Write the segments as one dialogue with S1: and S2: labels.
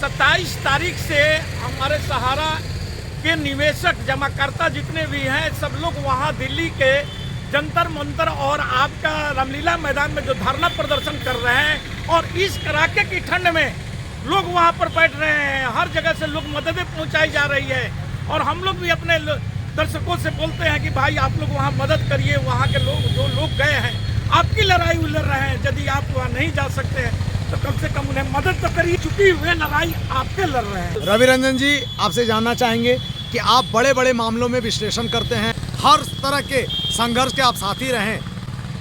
S1: 27 तारीख से हमारे सहारा के निवेशक जमाकर्ता जितने भी हैं सब लोग वहाँ दिल्ली के जंतर मंतर और आपका रामलीला मैदान में जो धरना प्रदर्शन कर रहे हैं और इस कड़ाके की ठंड में लोग वहाँ पर बैठ रहे हैं। हर जगह से लोग मददें पहुँचाई जा रही है और हम लोग भी अपने दर्शकों से बोलते हैं कि भाई आप लोग वहाँ मदद करिए। वहाँ के लोग जो लोग गए हैं आपकी लड़ाई लड़ रहे हैं, यदि आप वहाँ नहीं जा सकते हैं तो कम से कम उन्हें मदद तो करिए। चुकी हुए लड़ाई आपके लड़ रहे हैं।
S2: रवि रंजन जी, आपसे जानना चाहेंगे कि आप बड़े बड़े मामलों में विश्लेषण करते हैं, हर तरह के संघर्ष के आप साथी रहें,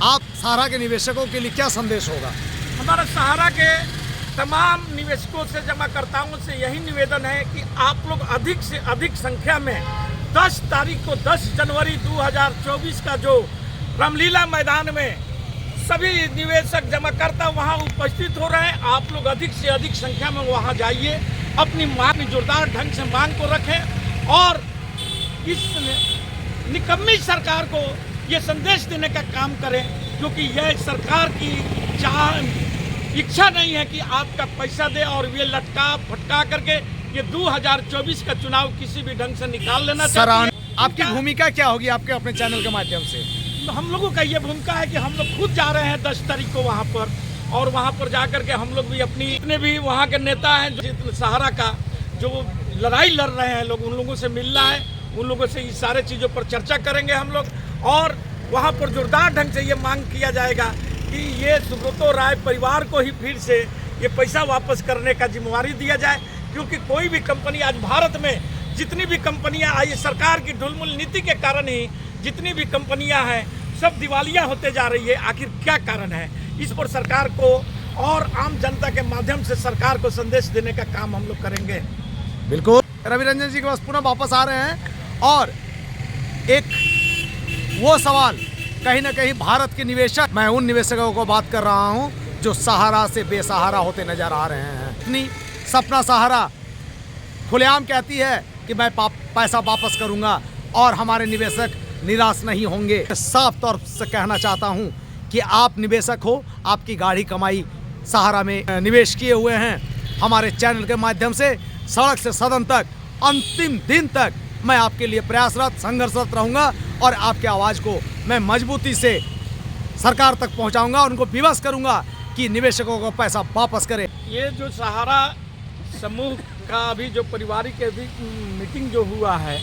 S2: आप सहारा के निवेशकों के लिए क्या संदेश होगा?
S1: हमारा सहारा के तमाम निवेशकों से जमाकर्ताओं से यही निवेदन है कि आप लोग अधिक से अधिक संख्या में 10 तारीख को 10 जनवरी 2024 का जो रामलीला मैदान में सभी निवेशक जमाकर्ता वहां उपस्थित हो रहे हैं। आप लोग अधिक से अधिक संख्या में वहां जाइए, अपनी मांग जोरदार ढंग से मांग को रखें और इस निकम्मी सरकार को ये संदेश देने का काम करें, क्योंकि यह सरकार की इच्छा नहीं है कि आपका पैसा दे और ये लटका फटका करके ये 2024 का चुनाव किसी भी ढंग से निकाल लेना चाहिए।
S2: आपकी भूमिका क्या होगी आपके अपने चैनल के माध्यम से?
S1: तो हम लोगों का ये भूमिका है कि हम लोग खुद जा रहे हैं 10 तारीख को वहाँ पर, और वहाँ पर जा करके हम लोग भी अपनी जितने भी वहाँ के नेता हैं जो सहारा का जो लड़ाई लड़ रहे हैं लोग, उन लोगों से मिलना है, उन लोगों से इस सारे चीज़ों पर चर्चा करेंगे हम लोग और वहाँ पर जोरदार ढंग से ये मांग किया जाएगा कि ये सुब्रतो राय परिवार को ही फिर से ये पैसा वापस करने का जिम्मेवारी दिया जाए। क्योंकि कोई भी कंपनी आज भारत में जितनी भी कंपनियां आई सरकार की ढुलमुल नीति के कारण ही जितनी भी कंपनियां हैं सब दिवालिया होते जा रही है। आखिर क्या कारण है? इस पर सरकार को और आम जनता के माध्यम से सरकार को संदेश देने का काम हम लोग करेंगे।
S2: बिल्कुल। रवि रंजन जी के पास पुनः वापस आ रहे हैं और एक वो सवाल कहीं ना कहीं भारत के निवेशक, मैं उन निवेशकों को बात कर रहा हूं जो सहारा से बेसहारा होते नजर आ रहे हैं। इतनी सपना सहारा खुलेआम कहती है कि मैं पैसा वापस करूंगा और हमारे निवेशक निराश नहीं होंगे। साफ तौर से कहना चाहता हूं कि आप निवेशक हो, आपकी गाढ़ी कमाई सहारा में निवेश किए हुए हैं। हमारे चैनल के माध्यम से सड़क से सदन तक अंतिम दिन तक मैं आपके लिए प्रयासरत संघर्षरत रहूंगा और आपकी आवाज़ को मैं मजबूती से सरकार तक पहुंचाऊंगा और उनको विवश करूंगा कि निवेशकों को पैसा वापस करें।
S1: ये जो सहारा समूह का अभी जो पारिवारिक अभी मीटिंग जो हुआ है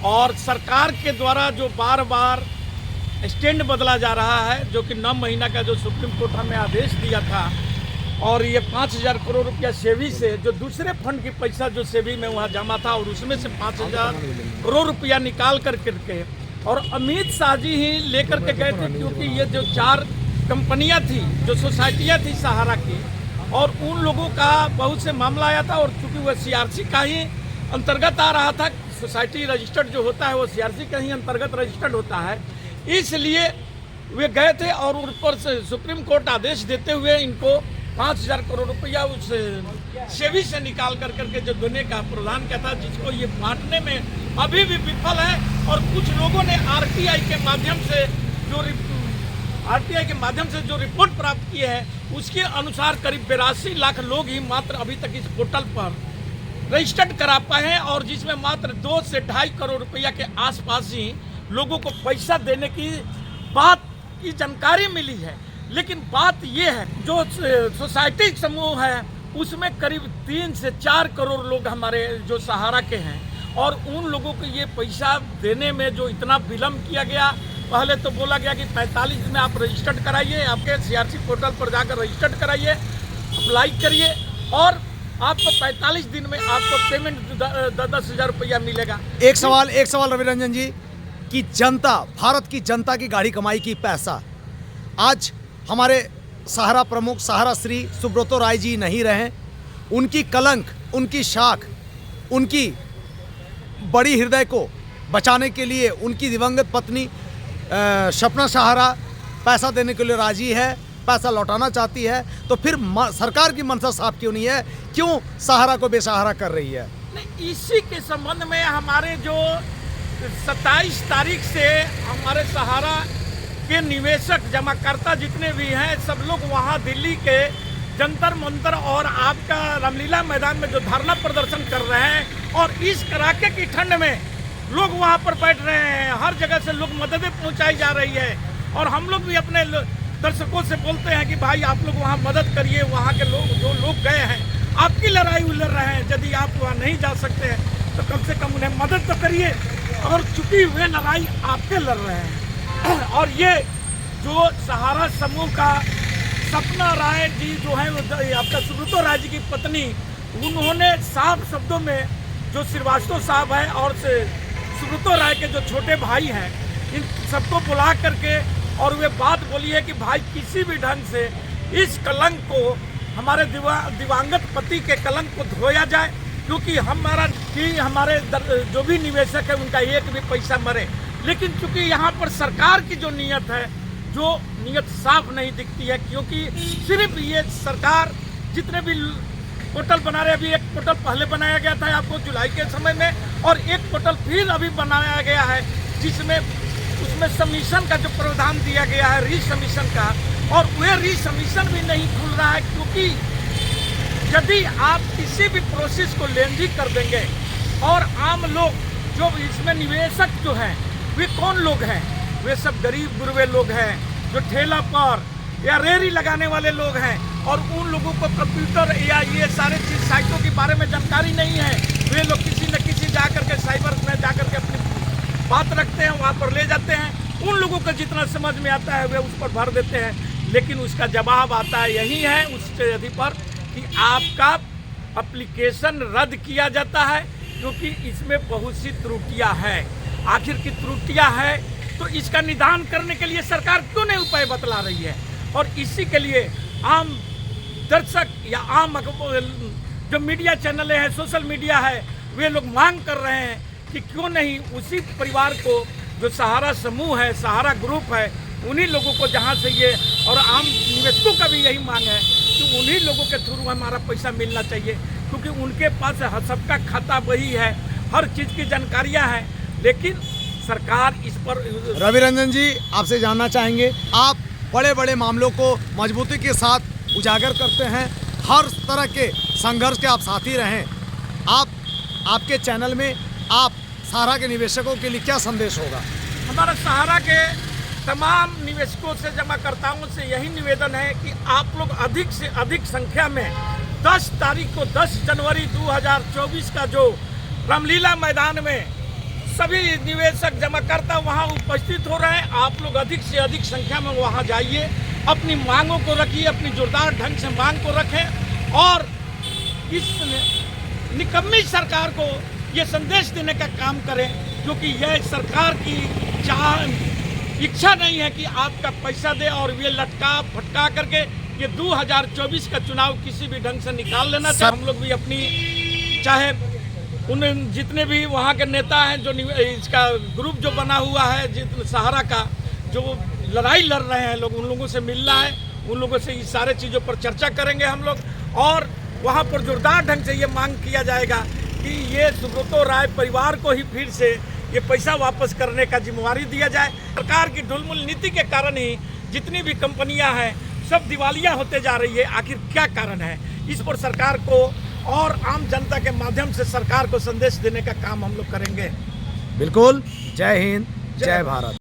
S1: और सरकार के द्वारा जो बार बार स्टैंड बदला जा रहा है, जो कि 9 महीना का जो सुप्रीम कोर्ट हमें आदेश दिया था और ये 5,000 करोड़ रुपया सेबी से जो दूसरे फंड की पैसा जो सेबी में वहाँ जमा था और उसमें से 5,000 करोड़ रुपया निकाल करके और अमित शाह जी ही लेकर के गए थे। क्योंकि ये जो 4 कंपनियां थी, जो सोसाइटियां थी सहारा की, और उन लोगों का बहुत से मामला आया था और चूंकि वह सीआरसी का ही अंतर्गत आ रहा था, सोसाइटी रजिस्टर्ड जो होता है वो सीआरसी का ही अंतर्गत रजिस्टर्ड होता है, इसलिए वे गए थे और ऊपर से सुप्रीम कोर्ट आदेश देते हुए इनको 5,000 करोड़ रुपया उस सेबी से निकाल करके जो देने का प्रावधान किया था, जिसको ये बांटने में अभी भी विफल है। और कुछ लोगों ने आरटीआई के माध्यम से जो रिपोर्ट प्राप्त की है उसके अनुसार करीब 82 लाख लोग ही मात्र अभी तक इस पोर्टल पर रजिस्टर्ड करा पाए हैं और जिसमें मात्र 2 से 2.5 करोड़ रुपया के आसपास ही लोगों को पैसा देने की बात की जानकारी मिली है। लेकिन बात यह है जो सोसाइटी समूह है उसमें करीब 3 से 4 करोड़ लोग हमारे जो सहारा के हैं और उन लोगों को ये पैसा देने में जो इतना विलम्ब किया गया, पहले तो बोला गया कि 45 दिन में आप रजिस्टर्ड कराइए, आपके सीआरसी पोर्टल पर जाकर रजिस्टर्ड कराइए, अप्लाई करिए और आपको 45 दिन में आपको पेमेंट 10,000 रुपया मिलेगा।
S2: एक सवाल रवि रंजन जी कि जनता, भारत की जनता की गाढ़ी कमाई की पैसा आज हमारे सहारा प्रमुख सहारा श्री सुब्रतो राय जी नहीं रहे। उनकी कलंक, उनकी शाख, उनकी बड़ी हृदय को बचाने के लिए उनकी दिवंगत पत्नी सपना सहारा पैसा देने के लिए राजी है, पैसा लौटाना चाहती है, तो फिर सरकार की मंशा साफ क्यों नहीं है? क्यों सहारा को बेसहारा कर रही है?
S1: नहीं, इसी के संबंध में हमारे जो 27 तारीख से हमारे सहारा के निवेशक जमाकर्ता जितने भी हैं सब लोग वहाँ दिल्ली के जंतर मंतर और आपका रामलीला मैदान में जो धरना प्रदर्शन कर रहे हैं, और इस कड़ाके की ठंड में लोग वहाँ पर बैठ रहे हैं, हर जगह से लोग मददें पहुँचाई जा रही है। और हम लोग भी अपने दर्शकों से बोलते हैं कि भाई आप लोग वहाँ मदद करिए, वहाँ के लोग जो लोग गए हैं आपकी लड़ाई लड़ रहे हैं, यदि आप वहाँ नहीं जा सकते हैं तो कम से कम उन्हें मदद तो करिए। और चूंकि वे लड़ाई आपके लड़ रहे हैं, और ये जो सहारा समूह का सपना राय जी जो है आपका सुब्रतो राय जी की पत्नी, उन्होंने साफ शब्दों में जो श्रीवास्तव साहब है और सुब्रतो राय के जो छोटे भाई हैं, इन सबको बुला करके और वे बात बोली है कि भाई किसी भी ढंग से इस कलंक को, हमारे दिवंगत पति के कलंक को धोया जाए, क्योंकि हमारे जो भी निवेशक है उनका एक भी पैसा मरे। लेकिन चूंकि यहाँ पर सरकार की जो नीयत है, जो नीयत साफ नहीं दिखती है, क्योंकि सिर्फ ये सरकार जितने भी पोर्टल बना रहे, अभी एक पोर्टल पहले बनाया गया था आपको जुलाई के समय में, और एक पोर्टल फिर अभी बनाया गया है जिसमें उसमें सबमिशन का जो प्रावधान दिया गया है, रीसबमिशन का, और वह रीसबमिशन भी नहीं खुल रहा है। क्योंकि यदि आप किसी भी प्रोसेस को लेंदी कर देंगे, और आम लोग जो इसमें निवेशक जो हैं वे कौन लोग हैं, वे सब गरीब गुरबे लोग हैं जो ठेला पर या रेहड़ी लगाने वाले लोग हैं, और उन लोगों को कंप्यूटर या ये सारे चीज साइटों के बारे में जानकारी नहीं है। वे लोग किसी न किसी जाकर के साइबर में जाकर के अपनी बात रखते हैं, वहाँ पर ले जाते हैं, उन लोगों को जितना समझ में आता है वे उस पर भर देते हैं। लेकिन उसका जवाब आता है यही है उस अधि पर कि आपका एप्लीकेशन रद्द किया जाता है, क्योंकि इसमें बहुत सी त्रुटियां हैं। आखिर की त्रुटियां हैं तो इसका निदान करने के लिए सरकार क्यों नहीं उपाय बतला रही है? और इसी के लिए आम दर्शक या आम जो मीडिया चैनल है, सोशल मीडिया है, वे लोग मांग कर रहे हैं कि क्यों नहीं उसी परिवार को, जो सहारा समूह है, सहारा ग्रुप है, उन्हीं लोगों को जहां से ये, और आम निवेशकों का भी यही मांग है कि उन्हीं लोगों के थ्रू हमारा पैसा मिलना चाहिए, क्योंकि उनके पास सबका खाता वही है, हर चीज़ की जानकारियां हैं। लेकिन सरकार इस पर।
S2: रवि रंजन जी, आपसे जानना चाहेंगे, आप बड़े बड़े मामलों को मजबूती के साथ उजागर करते हैं, हर तरह के संघर्ष के आप साथी रहें, आपके चैनल में आप सहारा के निवेशकों के लिए क्या संदेश होगा?
S1: हमारा सहारा के तमाम निवेशकों से, जमाकर्ताओं से यही निवेदन है कि आप लोग अधिक से अधिक संख्या में 10 तारीख को 10 जनवरी 2024 का जो रामलीला मैदान में सभी निवेशक जमाकर्ता वहां उपस्थित हो रहे हैं, आप लोग अधिक से अधिक संख्या में वहां जाइए, अपनी मांगों को रखिए, अपनी जोरदार ढंग से मांग को रखें, और इस निकम्मी सरकार को ये संदेश देने का काम करें, क्योंकि यह सरकार की इच्छा नहीं है कि आपका पैसा दे और ये लटका फटका करके ये 2024 का चुनाव किसी भी ढंग से निकाल लेना चाहिए। हम लोग भी अपनी, चाहे उन जितने भी वहाँ के नेता हैं, जो इसका ग्रुप जो बना हुआ है सहारा का, जो लड़ाई लड़ रहे हैं लोग, उन लोगों से मिलना है, उन लोगों से इस सारे चीज़ों पर चर्चा करेंगे हम लोग, और वहाँ पर जोरदार ढंग से ये मांग किया जाएगा कि ये सुब्रतो राय परिवार को ही फिर से ये पैसा वापस करने का जिम्मेवारी दिया जाए। सरकार की ढुलमुल नीति के कारण ही जितनी भी कंपनियां हैं सब दिवालिया होते जा रही है। आखिर क्या कारण है? इस पर सरकार को और आम जनता के माध्यम से सरकार को संदेश देने का काम हम लोग करेंगे।
S2: बिल्कुल। जय हिंद, जय भारत।